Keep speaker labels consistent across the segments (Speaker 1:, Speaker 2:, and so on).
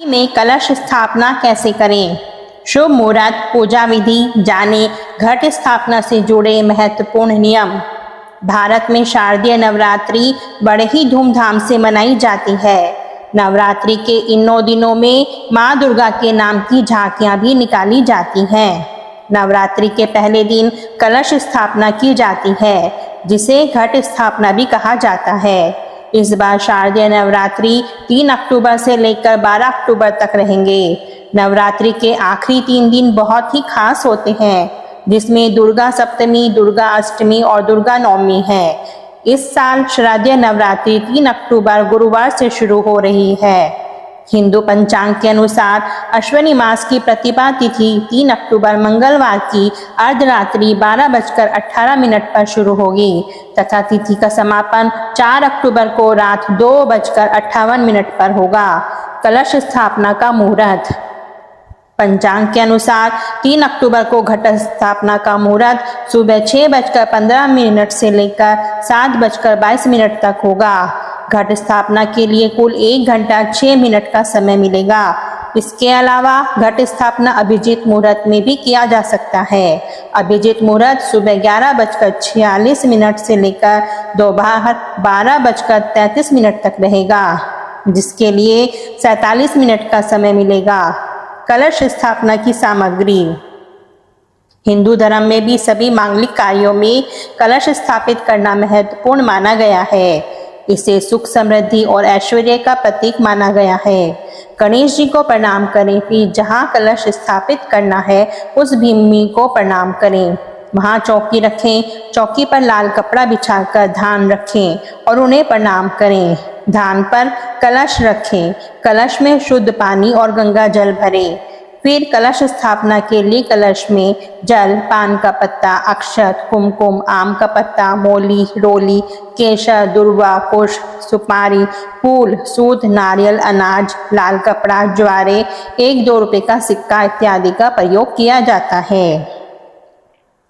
Speaker 1: में कलश स्थापना कैसे करें? शुभ मुहूर्त, पूजा विधि जाने घट स्थापना से जुड़े महत्वपूर्ण नियम। भारत में शारदीय नवरात्रि बड़े ही धूमधाम से मनाई जाती है। नवरात्रि के इन 9 दिनों में माँ दुर्गा के नाम की झांकियां भी निकाली जाती हैं। नवरात्रि के पहले दिन कलश स्थापना की जाती है, जिसे घट स्थापना भी कहा जाता है। इस बार शारदीय नवरात्रि 3 अक्टूबर से लेकर 12 अक्टूबर तक रहेंगे। नवरात्रि के आखिरी 3 दिन बहुत ही खास होते हैं, जिसमें दुर्गा सप्तमी, दुर्गा अष्टमी और दुर्गा नवमी है। इस साल शारदीय नवरात्रि 3 अक्टूबर गुरुवार से शुरू हो रही है। हिंदू पंचांग के अनुसार अश्विनी मास की प्रतिपदा तिथि 3 अक्टूबर मंगलवार की अर्धरात्रि 12:18 पर शुरू होगी तथा तिथि का समापन 4 अक्टूबर को रात 2:58 पर होगा। कलश स्थापना का मुहूर्त। पंचांग के अनुसार 3 अक्टूबर को घट स्थापना का मुहूर्त सुबह 6:15 से लेकर 7:22 तक होगा। घट स्थापना के लिए कुल 1 घंटा 6 मिनट का समय मिलेगा। इसके अलावा घट स्थापना अभिजीत मुहूर्त में भी किया जा सकता है। अभिजीत मुहूर्त सुबह 11:46 से लेकर दोपहर 12:33 तक रहेगा, जिसके लिए 47 मिनट का समय मिलेगा। कलश स्थापना की सामग्री। हिंदू धर्म में भी सभी मांगलिक कार्यों में कलश स्थापित करना महत्वपूर्ण माना गया है। इसे सुख, समृद्धि और ऐश्वर्य का प्रतीक माना गया है। गणेश जी को प्रणाम करें, फिर जहाँ कलश स्थापित करना है उस भूमि को प्रणाम करें। वहाँ चौकी रखें, चौकी पर लाल कपड़ा बिछाकर धान रखें और उन्हें प्रणाम करें। धान पर कलश रखें, कलश में शुद्ध पानी और गंगा जल भरें। फिर कलश स्थापना के लिए कलश में जल, पान का पत्ता, अक्षत, कुमकुम, आम का पत्ता, मोली, रोली, केसर, दुर्वा, पुष्प, सुपारी, फूल, सूत, नारियल, अनाज, लाल कपड़ा, ज्वारे, 1-2 रुपए का सिक्का इत्यादि का प्रयोग किया जाता है।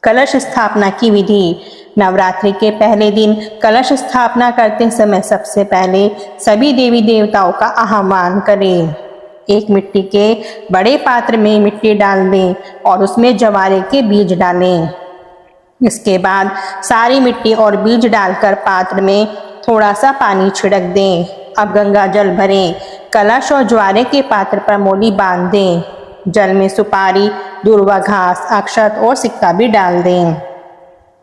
Speaker 1: कलश स्थापना की विधि। नवरात्रि के पहले दिन कलश स्थापना करते समय सबसे पहले सभी देवी देवताओं का आह्वान करें। एक मिट्टी के बड़े पात्र में मिट्टी डाल दें और उसमें जवारे के बीज डालें। इसके बाद सारी मिट्टी और बीज डालकर पात्र में थोड़ा सा पानी छिड़क दें। अब गंगा जल भरें। कलश और ज्वारे के पात्र पर मोली बांध दें। जल में सुपारी, दुर्वा घास, अक्षत और सिक्का भी डाल दें।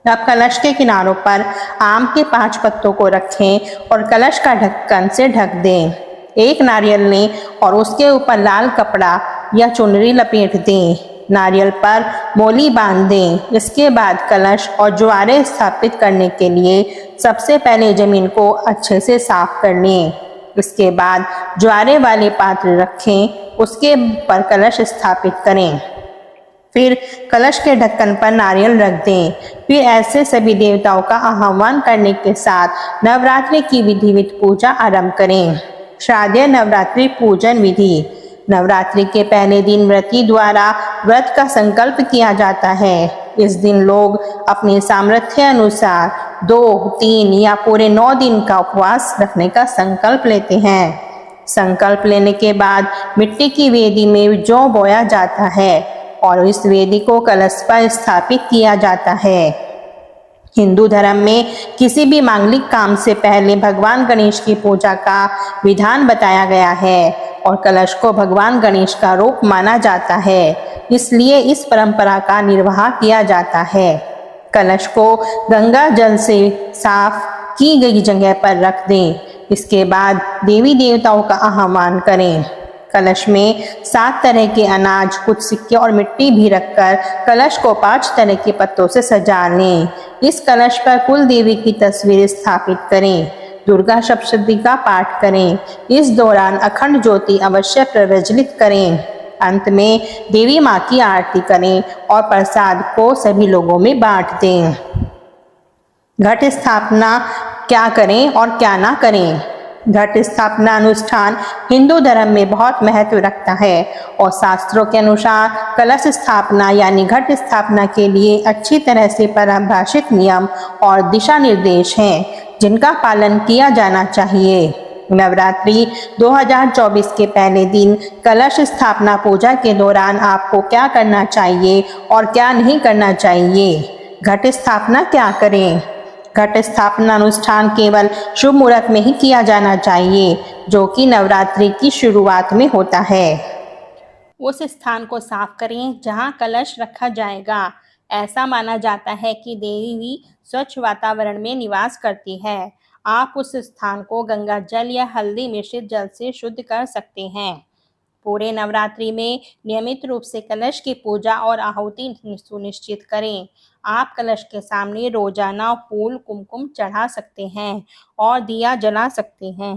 Speaker 1: अब कलश के किनारों पर आम के 5 पत्तों को रखें और कलश का ढक्कन से ढक दें। एक नारियल लें और उसके ऊपर लाल कपड़ा या चुनरी लपेट दें। नारियल पर मोली बांध दें। इसके बाद कलश और ज्वारे स्थापित करने के लिए सबसे पहले जमीन को अच्छे से साफ कर लें। इसके बाद ज्वारे वाले पात्र रखें, उसके ऊपर कलश स्थापित करें। फिर कलश के ढक्कन पर नारियल रख दें। फिर ऐसे सभी देवताओं का आह्वान करने के साथ नवरात्रि की विधिवत पूजा आरंभ करें। शारदीय नवरात्रि पूजन विधि। नवरात्रि के पहले दिन व्रती द्वारा व्रत का संकल्प किया जाता है। इस दिन लोग अपने सामर्थ्य अनुसार 2, 3 या पूरे 9 दिन का उपवास रखने का संकल्प लेते हैं। संकल्प लेने के बाद मिट्टी की वेदी में जौ बोया जाता है और इस वेदी को कलश पर स्थापित किया जाता है। हिंदू धर्म में किसी भी मांगलिक काम से पहले भगवान गणेश की पूजा का विधान बताया गया है और कलश को भगवान गणेश का रूप माना जाता है, इसलिए इस परंपरा का निर्वाह किया जाता है। कलश को गंगा जल से साफ की गई जगह पर रख दें। इसके बाद देवी देवताओं का आह्वान करें। कलश में 7 तरह के अनाज, कुछ सिक्के और मिट्टी भी रखकर कलश को 5 तरह के पत्तों से सजा लें। इस कलश पर कुल देवी की तस्वीर स्थापित करें। दुर्गा सप्तशती का पाठ करें। इस दौरान अखंड ज्योति अवश्य प्रज्वलित करें। अंत में देवी माँ की आरती करें और प्रसाद को सभी लोगों में बांट दें। घट स्थापना क्या करें और क्या ना करें। घट स्थापना अनुष्ठान हिंदू धर्म में बहुत महत्व रखता है और शास्त्रों के अनुसार कलश स्थापना यानी घट स्थापना के लिए अच्छी तरह से परिभाषित नियम और दिशा निर्देश हैं, जिनका पालन किया जाना चाहिए। नवरात्रि 2024 के पहले दिन कलश स्थापना पूजा के दौरान आपको क्या करना चाहिए और क्या नहीं करना चाहिए। घट स्थापना क्या करें। घट स्थापना अनुष्ठान केवल शुभ मुहूर्त में ही किया जाना चाहिए, जो कि नवरात्रि की शुरुआत में होता है। उस स्थान को साफ करें जहां कलश रखा जाएगा। ऐसा माना जाता है कि देवी स्वच्छ वातावरण में निवास करती है। आप उस स्थान को गंगा जल या हल्दी मिश्रित जल से शुद्ध कर सकते हैं। पूरे नवरात्रि में नियमित रूप से कलश की पूजा और आहुति सुनिश्चित करें। आप कलश के सामने रोजाना फूल कुमकुम चढ़ा सकते हैं और दिया जला सकते हैं।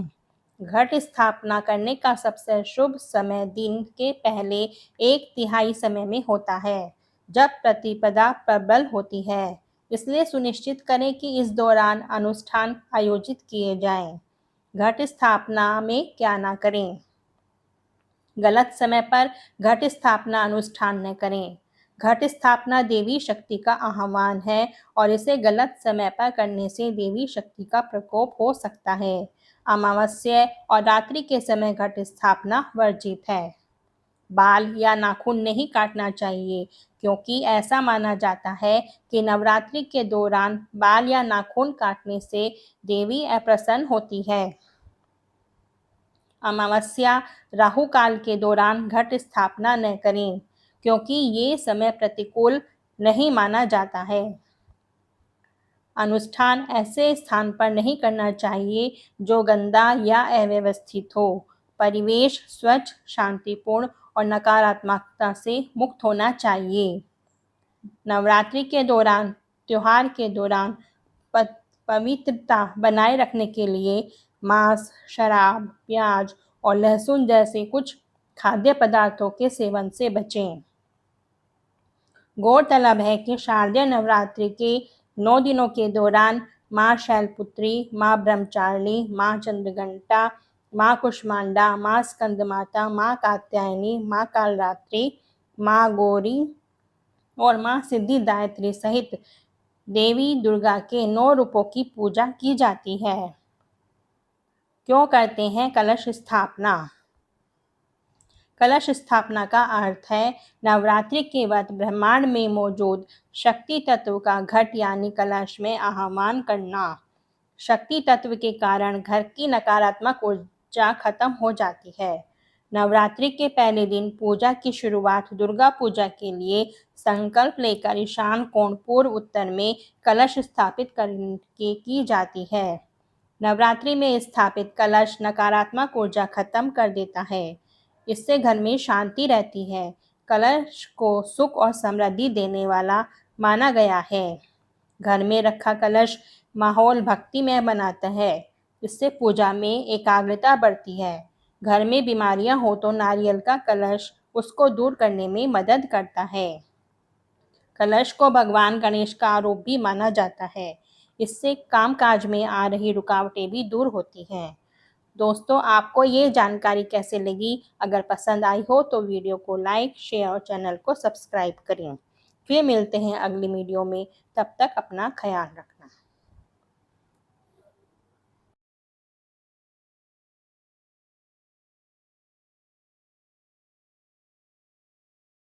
Speaker 1: घट स्थापना करने का सबसे शुभ समय दिन के पहले 1/3 समय में होता है, जब प्रतिपदा प्रबल होती है। इसलिए सुनिश्चित करें कि इस दौरान अनुष्ठान आयोजित किए जाएं। घट स्थापना में क्या ना करें। गलत समय पर घट स्थापना अनुष्ठान न करें। घट स्थापना देवी शक्ति का आह्वान है और इसे गलत समय पर करने से देवी शक्ति का प्रकोप हो सकता है। अमावस्या और रात्रि के समय घट स्थापना वर्जित है। बाल या नाखून नहीं काटना चाहिए, क्योंकि ऐसा माना जाता है कि नवरात्रि के दौरान बाल या नाखून काटने से देवी अप्रसन्न होती है। अमावस्या राहु काल के दौरान घट स्थापना न करें, क्योंकि ये समय प्रतिकूल नहीं माना जाता है। अनुष्ठान ऐसे स्थान पर नहीं करना चाहिए जो गंदा या अव्यवस्थित हो। परिवेश स्वच्छ, शांतिपूर्ण और नकारात्मकता से मुक्त होना चाहिए। नवरात्रि के दौरान, त्योहार के दौरान पवित्रता बनाए रखने के लिए मांस, शराब, प्याज और लहसुन जैसे कुछ खाद्य पदार्थों के सेवन से बचें। गौरतलब है कि शारदीय नवरात्रि के 9 दिनों के दौरान माँ शैलपुत्री, माँ ब्रह्मचारिणी, माँ चंद्रघंटा, माँ कुष्मांडा, माँ स्कंदमाता, माँ कात्यायनी, माँ कालरात्रि, माँ गौरी और माँ सिद्धिदात्री सहित देवी दुर्गा के 9 रूपों की पूजा की जाती है। क्यों करते हैं कलश स्थापना। कलश स्थापना का अर्थ है नवरात्रि के वक्त ब्रह्मांड में मौजूद शक्ति तत्व का घट यानी कलश में आह्वान करना। शक्ति तत्व के कारण घर की नकारात्मक ऊर्जा खत्म हो जाती है। नवरात्रि के पहले दिन पूजा की शुरुआत दुर्गा पूजा के लिए संकल्प लेकर ईशान कोण पूर्व उत्तर में कलश स्थापित करके की जाती है। नवरात्रि में स्थापित कलश नकारात्मक ऊर्जा खत्म कर देता है। इससे घर में शांति रहती है। कलश को सुख और समृद्धि देने वाला माना गया है। घर में रखा कलश माहौल भक्तिमय बनाता है। इससे पूजा में एकाग्रता बढ़ती है। घर में बीमारियां हो तो नारियल का कलश उसको दूर करने में मदद करता है। कलश को भगवान गणेश का आरोप भी माना जाता है। इससे कामकाज में आ रही रुकावटें भी दूर होती हैं। दोस्तों, आपको ये जानकारी कैसे लगी? अगर पसंद आई हो तो वीडियो को लाइक, शेयर और चैनल को सब्सक्राइब करें। फिर मिलते हैं अगली वीडियो में। तब तक अपना ख्याल रखें।